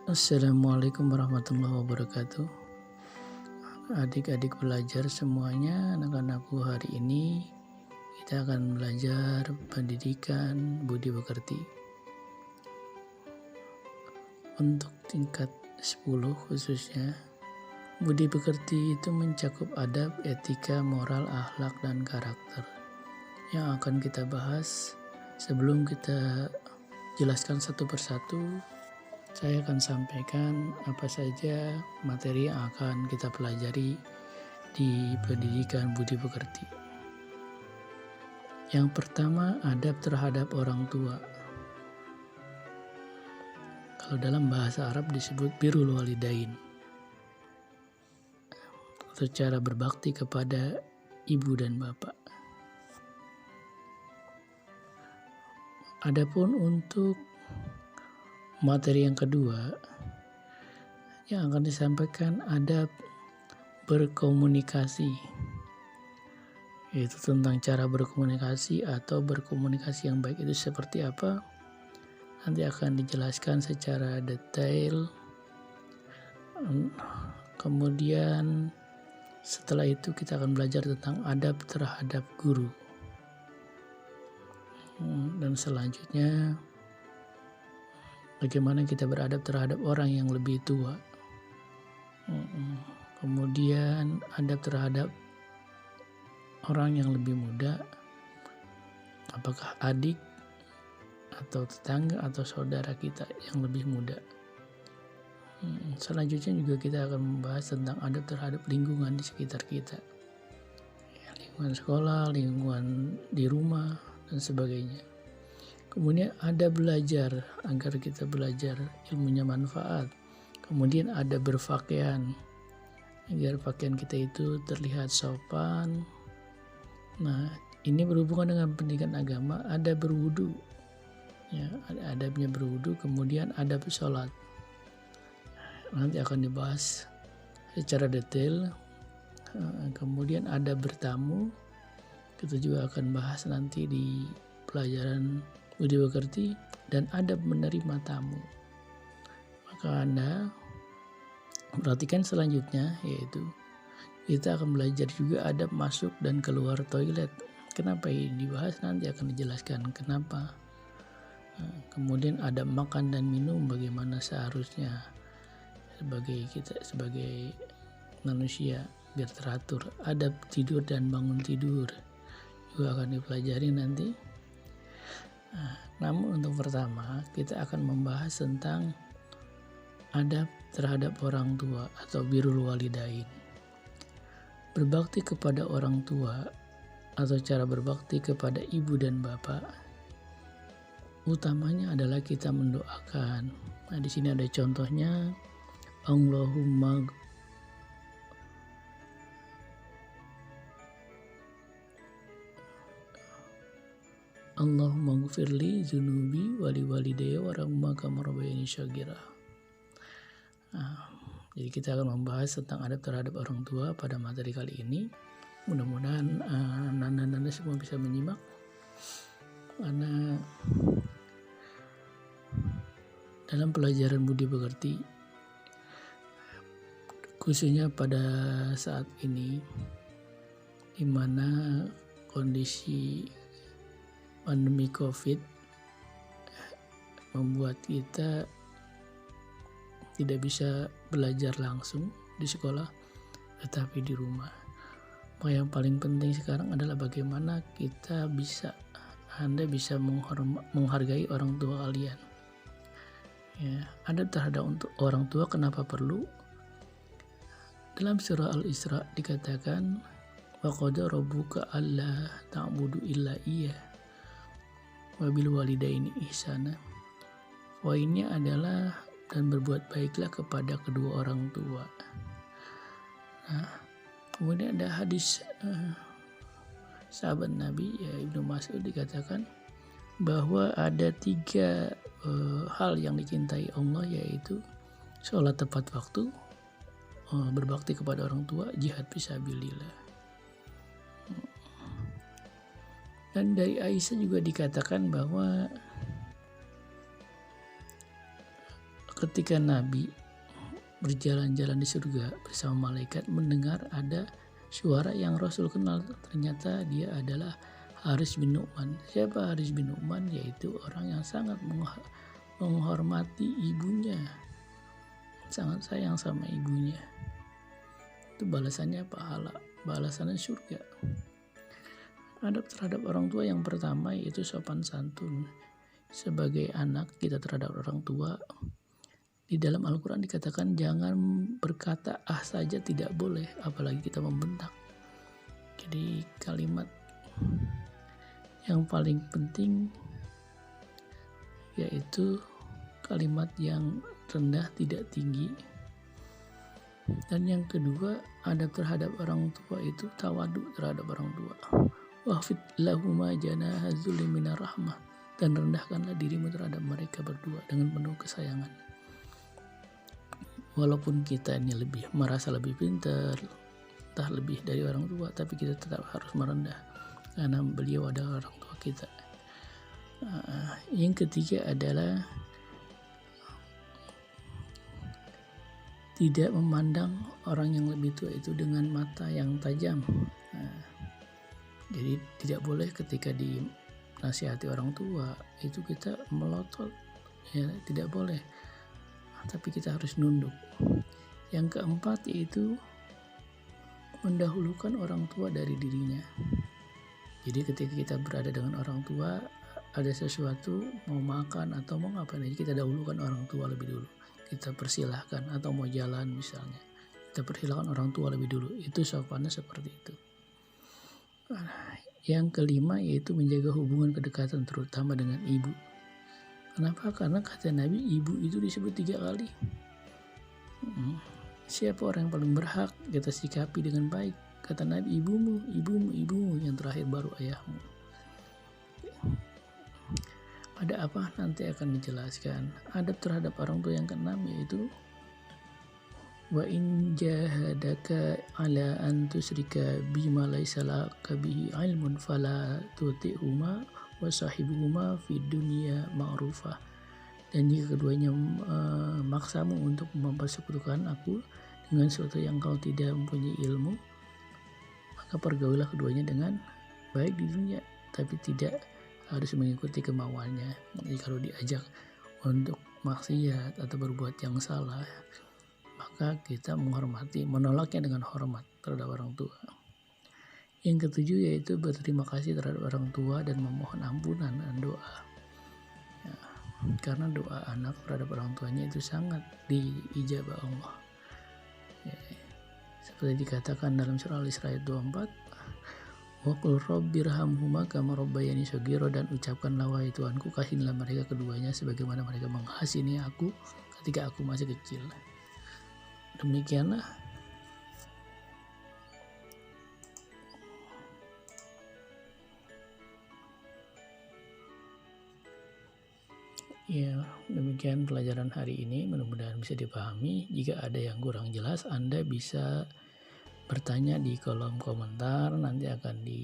Assalamualaikum warahmatullahi wabarakatuh. Adik-adik belajar semuanya, anak-anakku, hari ini kita akan belajar pendidikan budi pekerti. Untuk tingkat 10 khususnya, budi pekerti itu mencakup adab, etika, moral, akhlak, dan karakter yang akan kita bahas. Sebelum kita jelaskan satu persatu, saya akan sampaikan apa saja materi yang akan kita pelajari di pendidikan budi pekerti. Yang pertama, adab terhadap orang tua. Kalau dalam bahasa Arab disebut birrul walidain, atau cara berbakti kepada ibu dan bapak. Adapun untuk materi yang kedua yang akan disampaikan, adab berkomunikasi, yaitu tentang cara berkomunikasi atau berkomunikasi yang baik itu seperti apa. Nanti akan dijelaskan secara detail. Kemudian setelah itu kita akan belajar tentang adab terhadap guru. Dan selanjutnya bagaimana kita beradab terhadap orang yang lebih tua. Kemudian adab terhadap orang yang lebih muda, apakah adik atau tetangga atau saudara kita yang lebih muda. Selanjutnya juga kita akan membahas tentang adab terhadap lingkungan di sekitar kita, lingkungan sekolah, lingkungan di rumah, dan sebagainya. Kemudian ada belajar agar kita belajar ilmunya manfaat. Kemudian ada berpakaian agar pakaian kita itu terlihat sopan. Nah, ini berhubungan dengan pendidikan agama. Ada berwudu, ya, ada adabnya berwudu. Kemudian adab sholat, nanti akan dibahas secara detail. Kemudian ada bertamu, kita juga akan bahas nanti di pelajaran budi pekerti. Dan adab menerima tamu. Maka Anda perhatikan selanjutnya, yaitu kita akan belajar juga adab masuk dan keluar toilet. Kenapa ini dibahas, nanti akan dijelaskan kenapa. Kemudian adab makan dan minum, bagaimana seharusnya sebagai manusia biar teratur. Adab tidur dan bangun tidur juga akan dipelajari nanti. Namun untuk pertama kita akan membahas tentang adab terhadap orang tua atau birrul walidain. Berbakti kepada orang tua atau cara berbakti kepada ibu dan bapak, utamanya adalah kita mendoakan. Nah, di sini ada contohnya, Allahumma gfirli zunubi wali walidayya warahumma kama rabbayani shaghira. Jadi kita akan membahas tentang adab terhadap orang tua pada materi kali ini. Mudah-mudahan nanda-nanda semua bisa menyimak, karena dalam pelajaran budi pekerti, khususnya pada saat ini di mana kondisi pandemi COVID membuat kita tidak bisa belajar langsung di sekolah, tetapi di rumah. Maka yang paling penting sekarang adalah bagaimana Anda bisa menghargai orang tua kalian. Ya, adab terhadap untuk orang tua kenapa perlu? Dalam surah Al-Isra dikatakan, wa qada rabbuka alla ta'budu illa iyyah wa bil walidaini ihsana. Poinnya adalah dan berbuat baiklah kepada kedua orang tua. Nah, kemudian ada hadis sahabat Nabi, ya, Ibnu Mas'ud, dikatakan bahwa ada 3 hal yang dicintai Allah, yaitu sholat tepat waktu, berbakti kepada orang tua, jihad fisabilillah. Dan dari Aisyah juga dikatakan bahwa ketika Nabi berjalan-jalan di surga bersama malaikat mendengar ada suara yang Rasul kenal. Ternyata dia adalah Haris bin Nu'man. Siapa Haris bin Nu'man? Yaitu orang yang sangat menghormati ibunya, sangat sayang sama ibunya. Itu balasannya pahala, balasannya surga. Adab terhadap orang tua yang pertama yaitu sopan santun. Sebagai anak kita terhadap orang tua, di dalam Al-Quran dikatakan jangan berkata saja, tidak boleh, apalagi kita membentak. Jadi kalimat yang paling penting yaitu kalimat yang rendah tidak tinggi. Dan yang kedua, adab terhadap orang tua itu tawadu terhadap orang tua. Wahfid lahuma janaha dzulli minar rahmah, dan rendahkanlah dirimu terhadap mereka berdua dengan penuh kesayangan. Walaupun kita ini merasa lebih pintar, entah lebih dari orang tua, tapi kita tetap harus merendah karena beliau adalah orang tua kita. Yang ketiga adalah tidak memandang orang yang lebih tua itu dengan mata yang tajam. Jadi tidak boleh ketika dinasihati orang tua itu kita melotot, ya tidak boleh. Tapi kita harus nunduk. Yang keempat yaitu mendahulukan orang tua dari dirinya. Jadi ketika kita berada dengan orang tua, ada sesuatu mau makan atau mau ngapain aja, kita dahulukan orang tua lebih dulu. Kita persilahkan, atau mau jalan misalnya, kita persilahkan orang tua lebih dulu. Itu sopannya seperti itu. Yang kelima yaitu menjaga hubungan kedekatan terutama dengan ibu. Kenapa? Karena kata Nabi, ibu itu disebut 3 kali. Siapa orang yang paling berhak kita sikapi dengan baik? Kata Nabi, ibumu, ibumu, ibumu, yang terakhir baru ayahmu. Ada apa? Nanti akan dijelaskan. Adab terhadap orang tua yang keenam yaitu wa in jahadaka ala an tusyrika bima laysa laka bihi ilmun fala tuti'huma wa sahibuhuma fid dunya ma'rufah. Dan jika keduanya maksamu untuk mempersekutukan aku dengan sesuatu yang kau tidak mempunyai ilmu, maka pergaulilah keduanya dengan baik di dunia, tapi tidak harus mengikuti kemauannya. Jadi kalau diajak untuk maksiat atau berbuat yang salah, maka kita menolaknya dengan hormat terhadap orang tua. Yang ketujuh yaitu berterima kasih terhadap orang tua dan memohon ampunan dan doa. Ya, karena doa anak terhadap orang tuanya itu sangat diijabah Allah. Ya, seperti dikatakan dalam surah Al-Isra ayat 24, wa qul rabbirhamhuma kama rabbayani shaghira, dan ucapkanlah wahai Tuhanku, kasihilah mereka keduanya sebagaimana mereka mengasihi aku ketika aku masih kecil. Demikianlah ya, demikian pelajaran hari ini, mudah-mudahan bisa dipahami. Jika ada yang kurang jelas, Anda bisa bertanya di kolom komentar, nanti akan